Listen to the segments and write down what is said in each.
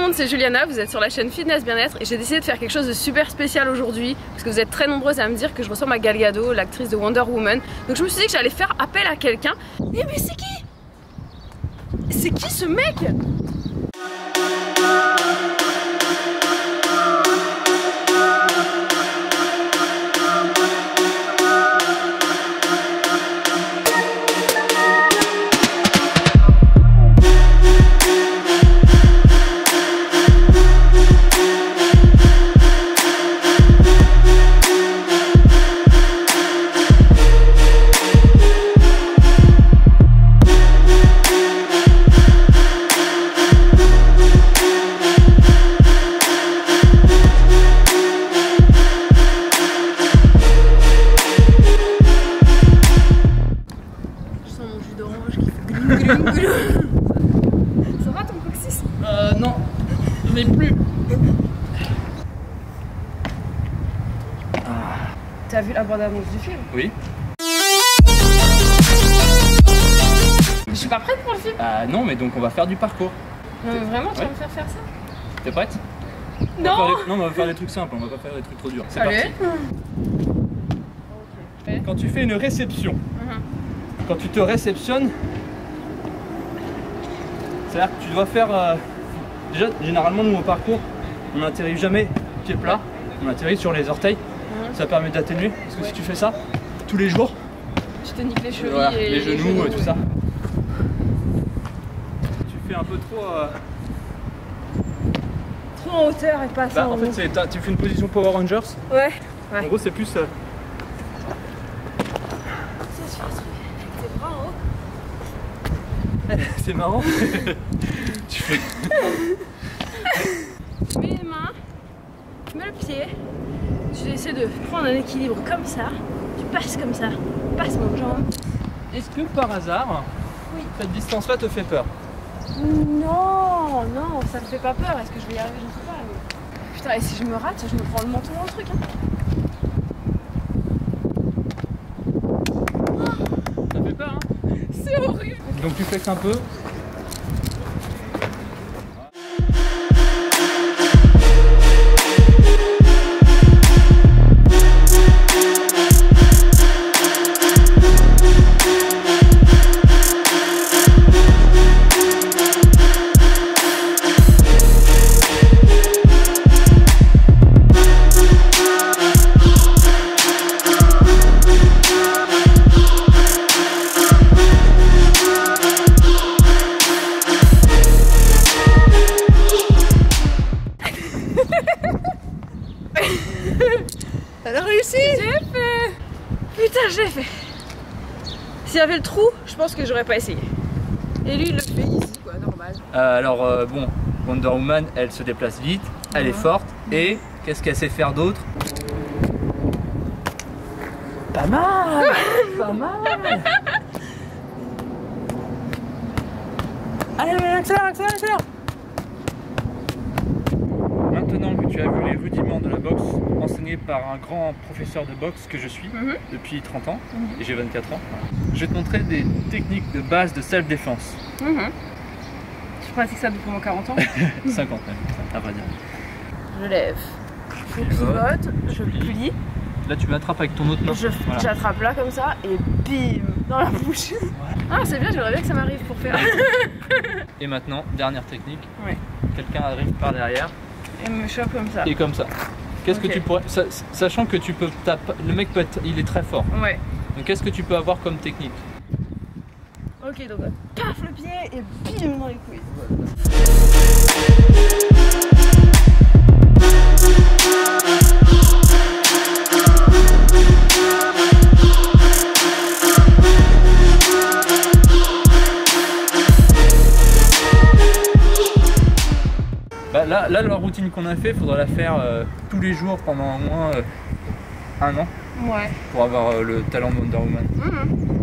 monde, c'est Juliana, vous êtes sur la chaîne Fitness Bien-être et j'ai décidé de faire quelque chose de super spécial aujourd'hui parce que vous êtes très nombreuses à me dire que je ressemble à Gal Gadot, l'actrice de Wonder Woman. Donc je me suis dit que j'allais faire appel à quelqu'un. Mais c'est qui? C'est qui ce mec? Ça va ton coccyx? Non, je n'ai plus. T'as vu la bande-annonce du film? Oui. Je suis pas prête pour le film. Non, mais donc on va faire du parcours. Non mais vraiment, tu vas me faire faire ça? T'es prête? Non. Non, mais on va faire des trucs simples, on va pas faire des trucs trop durs. C'est Allez. parti. Okay. Quand tu fais une réception, quand tu te réceptionnes, c'est-à-dire que tu dois faire... déjà, généralement, nous au parcours, on n'atterrit jamais pied plat, on atterrit sur les orteils. Ça permet d'atténuer, parce que si tu fais ça tous les jours, tu te niques les chevilles voilà, et les genoux et tout ça. Tu fais un peu trop... trop en hauteur et pas assez en en haut. fait, tu fais une position Power Rangers. Ouais. En gros, c'est plus... Tu sais, je fais un truc avec tes bras en haut. c'est marrant. Tu fais... Je mets les mains, je mets le pied, je vais essayer de prendre un équilibre comme ça, tu passes comme ça, passe mon jambe. Est-ce que par hasard, oui, cette distance-là te fait peur? Non, non, ça me fait pas peur, est-ce que je vais y arriver, je ne sais pas. Mais... Putain, et si je me rate, je me prends le menton dans le truc. Hein. Ça fait peur, hein? C'est horrible. Donc tu flexes un peu. Elle a réussi. J'ai fait. Putain, j'ai fait. S'il y avait le trou, je pense que j'aurais pas essayé. Et lui, il le fait ici, quoi, normal. Bon, Wonder Woman, elle se déplace vite, elle est forte, et qu'est-ce qu'elle sait faire d'autre? Pas mal. Pas mal. Allez, accélère, accélère, accélère. Maintenant que tu as vu les rudiments de la boxe enseignés par un grand professeur de boxe que je suis depuis 30 ans, et j'ai 24 ans, je vais te montrer des techniques de base de self-défense. Je pratique ça depuis mon 40 ans. 50 même, à vrai dire. Je lève, je pivote, je plie. Là tu m'attrapes avec ton autre main. J'attrape là comme ça et bim dans la bouche. Ah c'est bien, j'aimerais bien que ça m'arrive pour faire. Et maintenant, dernière technique. Ouais. Quelqu'un arrive par derrière. Et me chope comme ça. Et comme ça. Qu'est-ce que tu pourrais... Sachant que tu peux taper... Le mec peut être... Il est très fort. Ouais. Donc qu'est-ce que tu peux avoir comme technique? Ok, donc paf le pied et bim dans les couilles. Bah là, la routine qu'on a fait, il faudra la faire tous les jours pendant au moins 1 an. Ouais. Pour avoir le talent de Wonder Woman.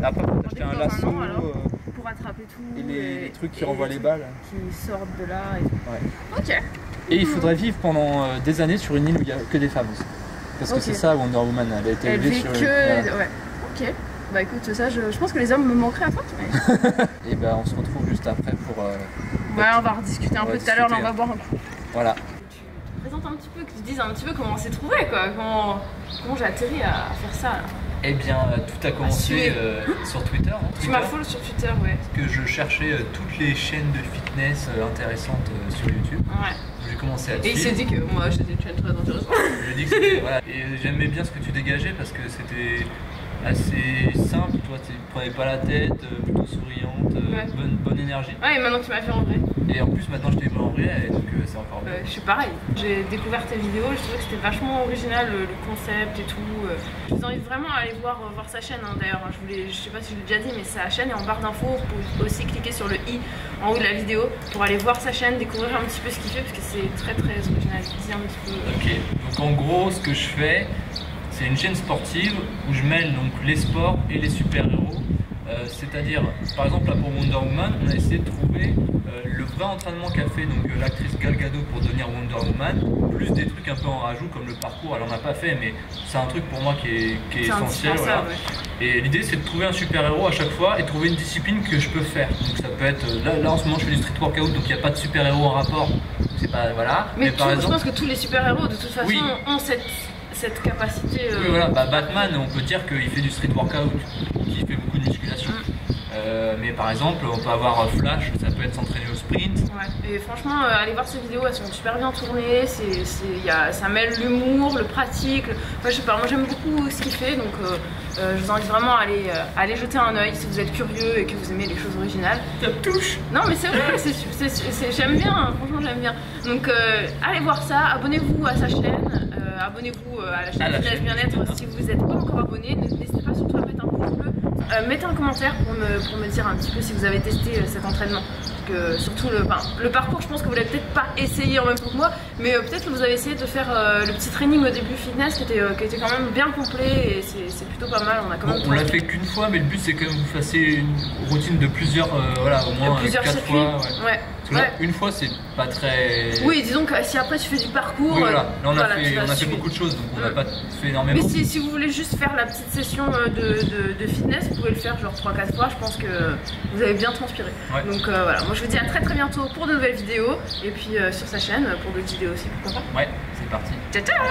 Après, faut t'acheter un lasso. Pour attraper tout. Et les trucs qui renvoient les balles. Qui sortent de là. Et... Ouais. Ok. Et il faudrait vivre pendant des années sur une île où il n'y a que des femmes aussi. Parce que c'est ça Wonder Woman, elle a été élevée sur que... Ouais. Ok. Bah écoute, ça je pense que les hommes me manqueraient à force. Mais... Et bah on se retrouve juste après pour... ouais, on va rediscuter un peu tout à l'heure, là on va boire un coup. Voilà. Tu te présentes un petit peu, que tu dises un petit peu comment on s'est trouvé quoi, comment j'ai atterri à faire ça là. Eh bien, tout a commencé sur Twitter. Hein, tu m'as follow sur Twitter, ouais. Parce que je cherchais toutes les chaînes de fitness intéressantes sur YouTube. Ouais. J'ai commencé à te Et il s'est dit que moi j'étais une chaîne très intéressante. J'ai dit que c'était. Voilà. Et j'aimais bien ce que tu dégageais parce que c'était assez simple. Toi, tu prenais pas la tête, plutôt souriante, bonne énergie. Ouais, et maintenant que tu m'as fait en vrai. Et en plus, maintenant je t'ai vu en vrai, et donc c'est encore mieux. Je suis pareil. J'ai découvert tes vidéos, je trouvais que c'était vachement original le concept et tout. Je vous invite vraiment à aller voir sa chaîne hein, d'ailleurs. Je sais pas si je l'ai déjà dit, mais sa chaîne est en barre d'infos. Vous pouvez aussi cliquer sur le i en haut de la vidéo pour aller voir sa chaîne, découvrir un petit peu ce qu'il fait parce que c'est très original. Dis un petit peu. Ok, donc en gros, ce que je fais, c'est une chaîne sportive où je mêle donc les sports et les super-héros. C'est-à-dire, par exemple, là pour Wonder Woman, on a essayé de trouver le vrai entraînement qu'a fait l'actrice Gal Gadot pour devenir Wonder Woman, plus des trucs un peu en rajout comme le parcours. Elle en a pas fait, mais c'est un truc pour moi qui est essentiel. Voilà. Ouais. Et l'idée, c'est de trouver un super-héros à chaque fois et trouver une discipline que je peux faire. Donc ça peut être là en ce moment, je fais du street workout, donc il n'y a pas de super-héros en rapport. C'est pas voilà. Mais par exemple, je pense que tous les super-héros de toute façon ont cette capacité. Oui, voilà, Batman, on peut dire qu'il fait du street workout, qu'il fait beaucoup de musculation. Mais par exemple, on peut avoir Flash, ça peut être s'entraîner au sprint. Ouais, et franchement, allez voir ces vidéos, elles sont super bien tournées, ça mêle l'humour, le pratique. Enfin, je sais pas, moi j'aime beaucoup ce qu'il fait, donc je vous invite vraiment à aller jeter un oeil si vous êtes curieux et que vous aimez les choses originales. Ça me touche. Non mais c'est vrai, j'aime bien, hein, franchement j'aime bien. Donc allez voir ça, abonnez-vous à sa chaîne, abonnez-vous à la chaîne Fitness Bien-être si vous n'êtes pas encore abonné, n'hésitez pas surtout à mettre un pouce bleu. Mettez un commentaire pour me dire un petit peu si vous avez testé cet entraînement. Parce que surtout le parcours, je pense que vous l'avez peut-être pas essayé en même temps que moi, mais peut-être que vous avez essayé de faire le petit training au début fitness qui était quand même bien complet et c'est plutôt pas mal. On l'a fait qu'une fois, mais le but c'est que vous fassiez une routine de plusieurs, voilà, au moins 4 fois. Ouais. Parce que là, une fois c'est pas très. Oui, disons que si après tu fais du parcours. Oui, voilà. Là, on a fait beaucoup de choses, donc on n'a pas fait énormément. Mais si vous voulez juste faire la petite session de fitness, vous pouvez le faire genre 3-4 fois. Je pense que vous avez bien transpiré. Ouais. Donc voilà, moi je vous dis à très bientôt pour de nouvelles vidéos et puis sur sa chaîne pour d'autres vidéos aussi, pourquoi pas. Ouais, c'est parti. Ciao ciao.